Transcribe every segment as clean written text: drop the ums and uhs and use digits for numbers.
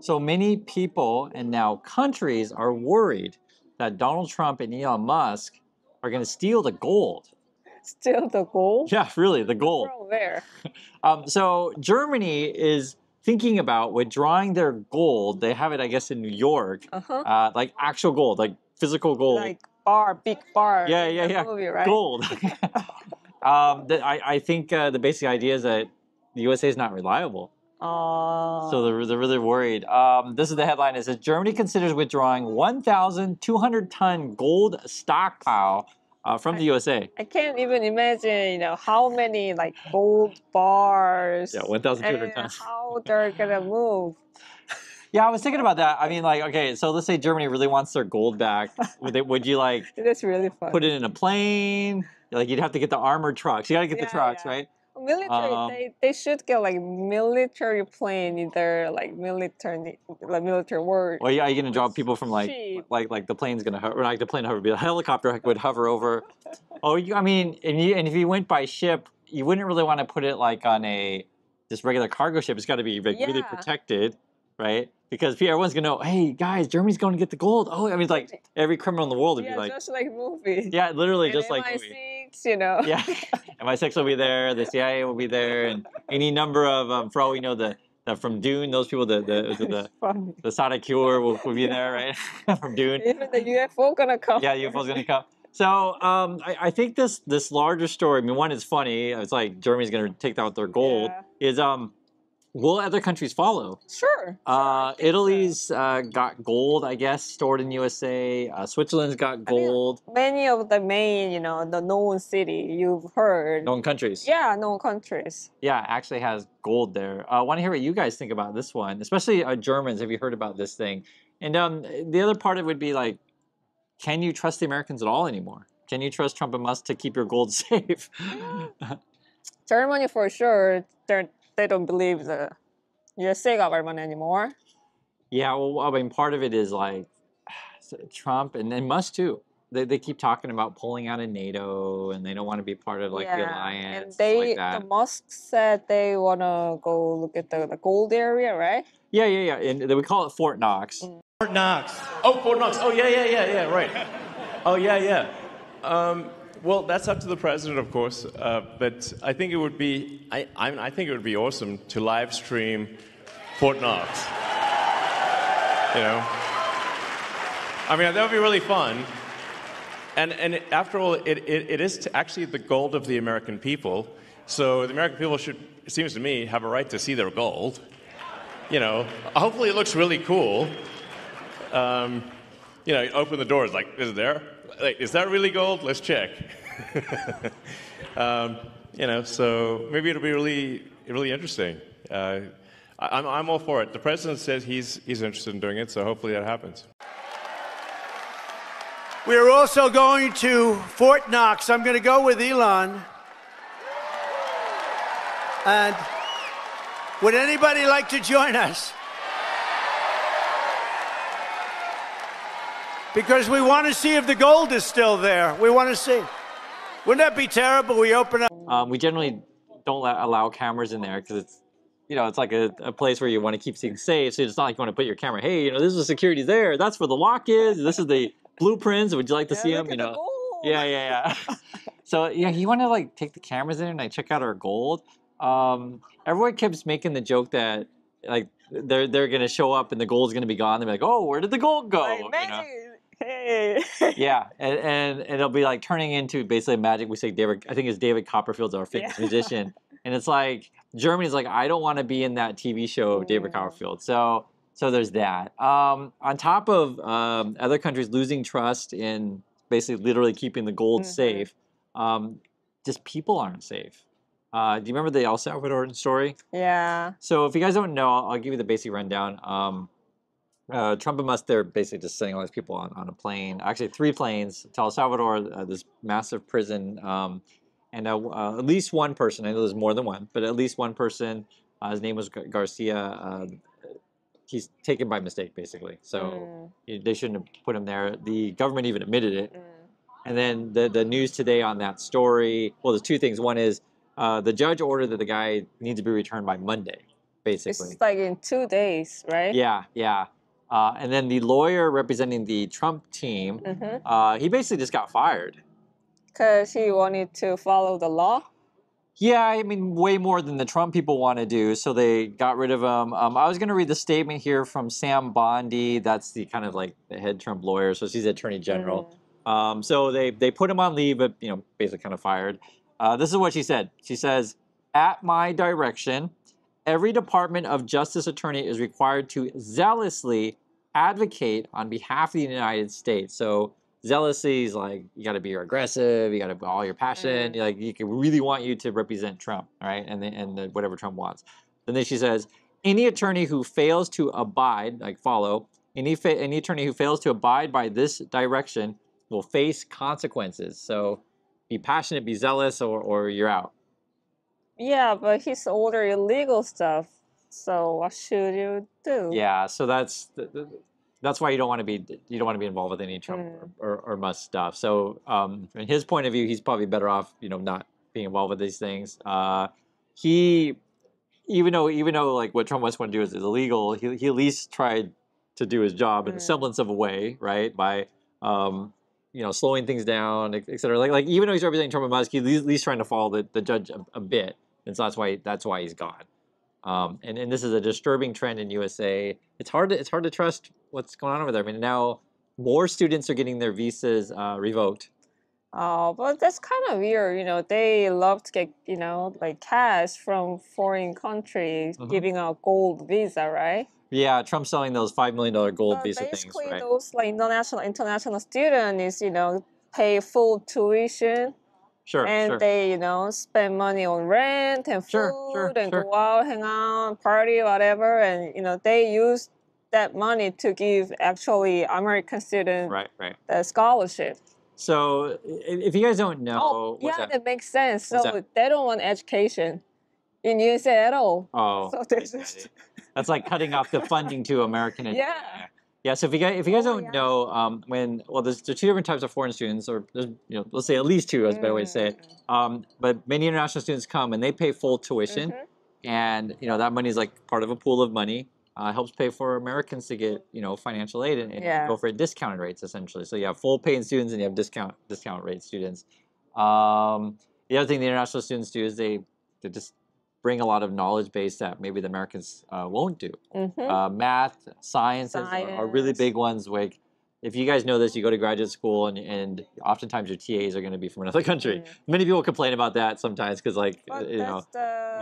So many people and now countries are worried that Donald Trump and Elon Musk are going to steal the gold. Still the gold? Yeah, really, the gold. From where? So Germany is thinking about withdrawing their gold. They have it, I guess, in New York. Like actual gold, like physical gold. Like big bar. Yeah, in yeah, the yeah. Movie, right? Gold. I think the basic idea is that the USA is not reliable. So they're really worried. This is the headline. It says Germany considers withdrawing 1,200-ton gold stockpile from the USA. I can't even imagine, how many like gold bars. Yeah, 1,200 and tons. how they're gonna move. Yeah, I was thinking about that. I mean, like, okay, so let's say Germany really wants their gold back. Would you like That's really fun. put it in a plane? Like, you'd have to get the armored trucks. You got to get the trucks, right? Military, they should get like military plane, either like military work. Well, yeah, are you gonna drop people from cheap. like the plane's gonna hover, or like the plane hover, be a helicopter would hover over. Oh, I mean, and if you went by ship, you wouldn't really want to put it like on just regular cargo ship. It's got to be like really protected, right? Because everyone's gonna know, hey guys, Germany's going to get the gold. Oh, I mean, like every criminal in the world would be like, just like movie. Yeah, literally and just MI6, like movie. Yeah, MI6 will be there. The CIA will be there, and any number of, for all we know, from Dune, those people, the Sada Cure will be there, right? From Dune. Even the UFO gonna come. Yeah, UFO's gonna come. So I think this larger story. I mean, one is funny. It's like Germany's gonna take out their gold. Is will other countries follow? Sure. Italy's got gold, I guess, stored in USA. Switzerland's got gold. I mean, many of the main, the known city you've heard. Known countries. Yeah, known countries. Yeah, actually has gold there. I want to hear what you guys think about this one, especially Germans. Have you heard about this thing? And the other part of it would be like, can you trust the Americans at all anymore? Can you trust Trump and Musk to keep your gold safe? Germany for sure. They don't believe the USA government anymore. Yeah, well, I mean, part of it is like Trump and Musk too. They keep talking about pulling out of NATO, and they don't want to be part of the alliance. And the Musk said they want to go look at the gold area, right? Yeah. And we call it Fort Knox. Fort Knox. Oh, Fort Knox. Oh, yeah, right. Oh, yeah. Well, that's up to the president, of course. But I think it would be, I think it would be awesome to live stream Fort Knox. I mean, that would be really fun. And after all, it is actually the gold of the American people. So the American people should, it seems to me, have a right to see their gold. Hopefully it looks really cool. Open the doors, like, is it there? Like, is that really gold? Let's check. So maybe it'll be really, really interesting. I'm all for it. The president says he's interested in doing it, so hopefully that happens. We're also going to Fort Knox. I'm going to go with Elon. And would anybody like to join us? Because we want to see if the gold is still there. We want to see. Wouldn't that be terrible? We open up. We generally don't allow cameras in there because it's like a place where you want to keep things safe. So it's not like you want to put your camera. Hey, this is the security there. That's where the lock is. This is the blueprints. Would you like to see them? Yeah. So you want to take the cameras in and check out our gold. Everyone keeps making the joke that they're gonna show up and the gold's gonna be gone. They're like, oh, where did the gold go? Hey. Yeah, and it'll be turning into basically magic. We say I think it's David Copperfield's our famous musician, and it's like Germany's like, I don't want to be in that TV show of David Copperfield. So there's that. On top of other countries losing trust in basically literally keeping the gold safe, just people aren't safe. Do you remember the El Salvadoran story? Yeah. So if you guys don't know, I'll give you the basic rundown. Trump and Musk, they're basically just sending all these people on a plane. Actually, 3 planes to El Salvador, this massive prison. And at least one person, I know there's more than one, but at least one person, his name was Garcia, he's taken by mistake, basically. So they shouldn't have put him there. The government even admitted it. And then the news today on that story, well, there's 2 things. One is the judge ordered that the guy needs to be returned by Monday. basically. It's like in 2 days, right? Yeah, yeah. And then the lawyer representing the Trump team, he basically just got fired. Because he wanted to follow the law. Yeah, I mean, way more than the Trump people want to do, so they got rid of him. I was going to read the statement here from Sam Bondi. That's the kind of like the head Trump lawyer, so she's the attorney general. So they put him on leave, but basically kind of fired. This is what she said. She says, "At my direction, every Department of Justice attorney is required to zealously advocate on behalf of the United States." So zealously is like you got to be aggressive, you got to put all your passion, like you can really want you to represent Trump, right? And whatever Trump wants. Then she says, any attorney who fails to abide, like follow, any attorney who fails to abide by this direction will face consequences. So be passionate, be zealous, or you're out. Yeah, but he's ordered illegal stuff. So what should you do? Yeah, so that's why you don't want to be involved with any Trump or Musk stuff. So from his point of view, he's probably better off not being involved with these things. He even though like what Trump wants to do is illegal, he at least tried to do his job in the semblance of a way, right? By slowing things down, et cetera. Like even though he's representing Trump and Musk, he's at least trying to follow the judge a bit, and so that's why he's gone. And this is a disturbing trend in USA. It's hard to trust what's going on over there. I mean, now more students are getting their visas revoked. Oh, but that's kind of weird. They love to get, like cash from foreign countries, giving out gold visa, right? Yeah, Trump's selling those $5 million gold visa things, basically, right? those like international students is, pay full tuition. Sure, and they, spend money on rent and food and go out, hang out, party, whatever. And, they use that money to give actually American students the scholarship. So if you guys don't know... that makes sense. So they don't want education in USA at all. Oh, so they just... That's like cutting off the funding to American education. Yeah. Yeah, so if you guys don't know, there's two different types of foreign students, or there's, let's say at least two is a better way to say it. But many international students come and they pay full tuition, and that money is like part of a pool of money. Helps pay for Americans to get financial aid and go for discounted rates essentially. So you have full paying students and you have discount rate students. The other thing the international students do is they just bring a lot of knowledge base that maybe the Americans won't do. Math, science are really big ones. Like, if you guys know this, you go to graduate school and oftentimes your TAs are going to be from another country. Many people complain about that sometimes because, like, but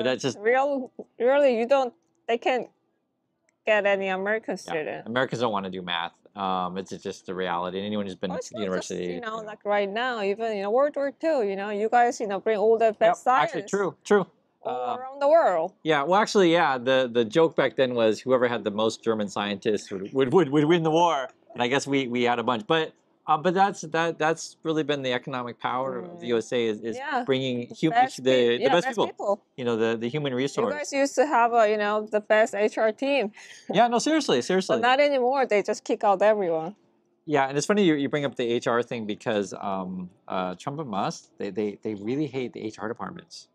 that's just really they can't get any American student. Americans don't want to do math. It's just the reality. And anyone who's been to university, just, like right now, even World War II, you guys bring all the best science. Actually, true. All around the world. Yeah, well, actually, the joke back then was whoever had the most German scientists would win the war, and I guess we had a bunch. But that's really been the economic power of the USA is bringing the best people. The human resource. You guys used to have the best HR team. Yeah, no, seriously. But not anymore. They just kick out everyone. Yeah, and it's funny you bring up the HR thing because Trump and Musk, they really hate the HR departments.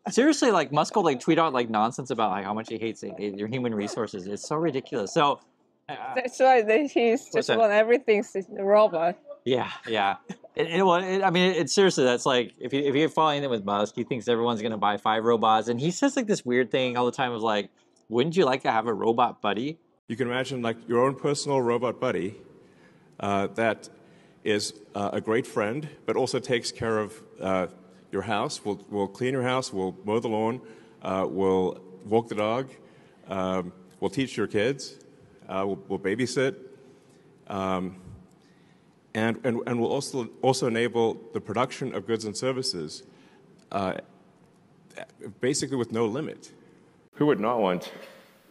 Seriously, like Musk will tweet out nonsense about how much he hates your human resources. It's so ridiculous. So that's why he's just want everything a robot. Yeah. It's seriously, that's like if you're following it with Musk, he thinks everyone's gonna buy 5 robots, and he says this weird thing all the time of like, wouldn't you like to have a robot buddy? You can imagine your own personal robot buddy. That is a great friend, but also takes care of your house. We'll clean your house. We'll mow the lawn. We'll walk the dog. We'll teach your kids. We'll babysit, and we'll also enable the production of goods and services, basically with no limit. Who would not want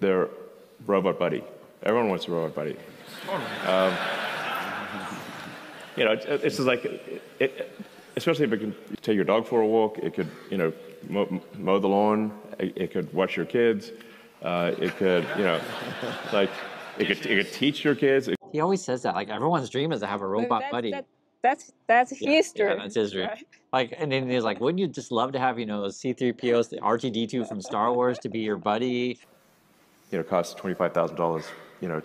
their robot buddy? Everyone wants a robot buddy. It's just like, especially if it can take your dog for a walk, it could, mow the lawn, it could watch your kids, it could, it could teach your kids. He always says that, like everyone's dream is to have a robot buddy. that's his Yeah, dream. that's his dream. Right? Like, and then he's like, wouldn't you just love to have, you know, C-3PO, the R2-D2 from Star Wars to be your buddy? You know, costs $25,000. You know,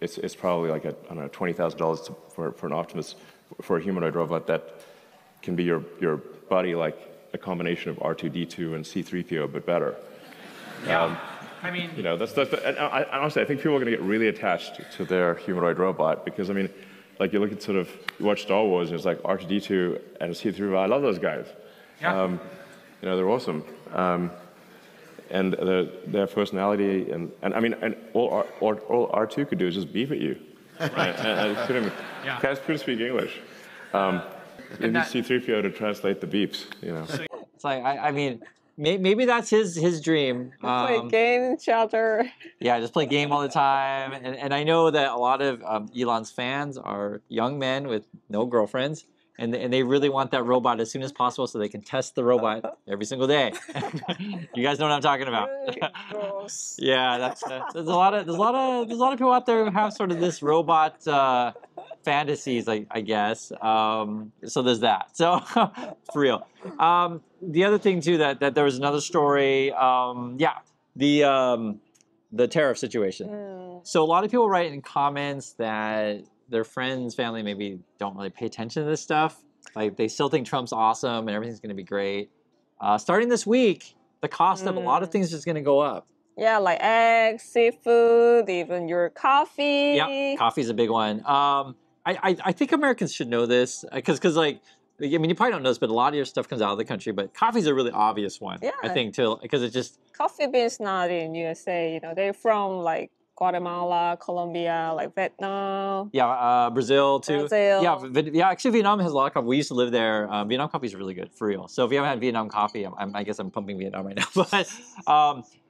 it's probably like I don't know, $20,000 for an Optimus, for a humanoid robot that can be your buddy, like a combination of R2-D2 and C-3PO, but better. Yeah. I mean, you know, and honestly, I think people are going to get really attached to their humanoid robot because, I mean, like you look at sort of, you watch Star Wars and it's like R2-D2 and C-3PO. I love those guys. yeah. You know, they're awesome. And their personality and I mean, and all R2 could do is just beep at you. Right? and couldn't speak English. You need C-3PO to translate the beeps, you know. It's like, I mean, maybe that's his dream. Play game each other. Yeah, just play game all the time. And I know that a lot of Elon's fans are young men with no girlfriends, and they really want that robot as soon as possible so they can test the robot every single day. You guys know what I'm talking about. Really gross. Yeah, there's a lot of people out there who have sort of this robot fantasies, I guess. So there's that. So for real. The other thing too that there was another story. The tariff situation. So a lot of people write in comments that their friends, family maybe don't really pay attention to this stuff. Like they still think Trump's awesome and everything's going to be great. Starting this week, the cost of a lot of things is going to go up. Yeah, like eggs, seafood, even your coffee. Yeah, coffee's a big one. I think Americans should know this because like, I mean, you probably don't know this, but a lot of your stuff comes out of the country. But coffee's a really obvious one. Yeah. I think too, because it just coffee beans not in USA. You know, they're from like Guatemala, Colombia, like Vietnam. Yeah, Brazil too. Brazil. Yeah. Actually, Vietnam has a lot of coffee. We used to live there. Vietnam coffee is really good, for real. So if you haven't had Vietnam coffee, I guess I'm pumping Vietnam right now.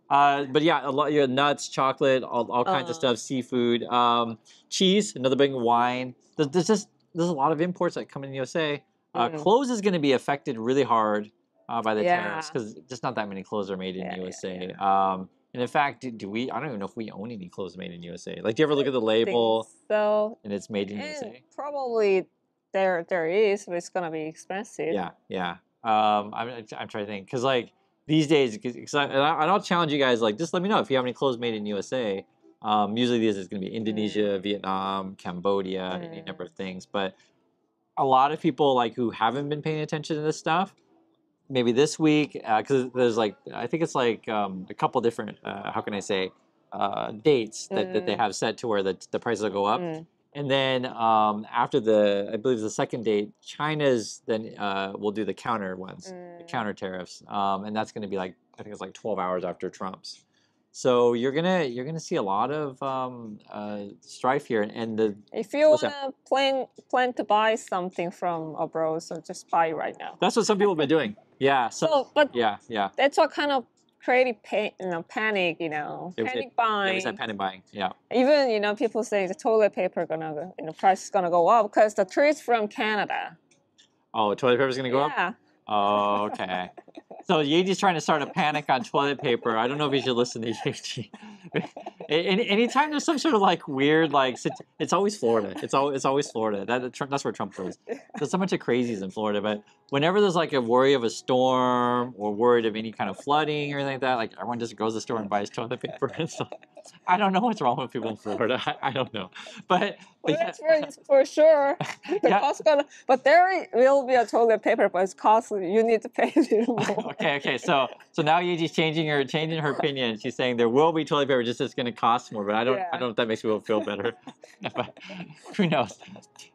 But yeah, a lot. You have nuts, chocolate, all kinds of stuff, seafood, cheese, another big wine. There's a lot of imports that come in the USA. Clothes is going to be affected really hard by the tariffs because just not that many clothes are made in the USA. And in fact, do we? I don't even know if we own any clothes made in USA. Like, do you ever look at the label? So and it's made in USA. Probably there is, but it's gonna be expensive. Yeah. I'm trying to think because like these days, and I'll challenge you guys. Like, just let me know if you have any clothes made in USA. Usually these is going to be Indonesia, Vietnam, Cambodia, any number of things. But a lot of people like who haven't been paying attention to this stuff. Maybe this week, because there's like, I think it's like a couple different, how can I say, dates that they have set to where the prices will go up. And then after I believe the second date, China's then will do the counter ones, the counter tariffs. And that's going to be like, I think it's like 12 hours after Trump's. So you're gonna see a lot of strife here, if you wanna plan to buy something from abroad, so just buy right now. That's what some people have been doing. Yeah. But yeah. That's what kind of created panic. Panic buying. Yeah, we said panic buying. Yeah. Even people say the toilet paper price is gonna go up because the tree is from Canada. Oh, toilet paper is gonna go up. Yeah. Oh, okay. So Yeji's trying to start a panic on toilet paper. I don't know if you should listen to Yeji. Anytime there's some sort of like weird it's always Florida. It's always Florida. That's where Trump goes. There's so much of crazies in Florida, but whenever there's like a worry of a storm or worried of any kind of flooding or anything like that, like everyone just goes to the store and buys toilet paper and stuff. I don't know what's wrong with people in Florida. I don't know, but that's for sure. But there will be a toilet paper, but it's costly. You need to pay a little more. Okay. So now Yeji's changing her opinion. She's saying there will be toilet paper, just it's going to cost more. But I don't know if that makes people feel better. But who knows?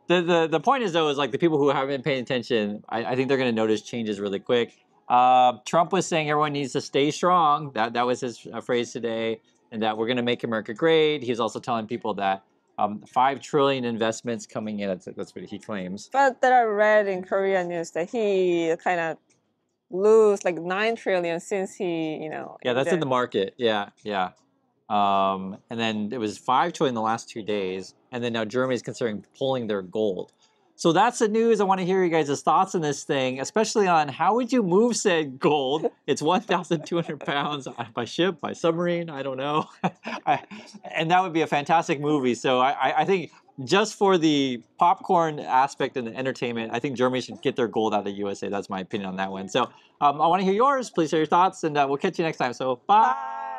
The point is though is like the people who haven't been paying attention. I think they're going to notice changes really quick. Trump was saying everyone needs to stay strong. That was his phrase today. And that we're going to make America great. He's also telling people that $5 trillion investments coming in. That's what he claims. But that I read in Korean news that he kind of lose like 9 trillion since he, Yeah, that's in the market. Yeah. And then it was 5 trillion the last 2 days. And then now Germany's considering pulling their gold. So that's the news. I want to hear you guys' thoughts on this thing, especially on how would you move said gold? It's 1,200 pounds by ship, by submarine. I don't know. And that would be a fantastic movie. So I think just for the popcorn aspect and the entertainment, I think Germany should get their gold out of the USA. That's my opinion on that one. So I want to hear yours. Please share your thoughts, and we'll catch you next time. So bye.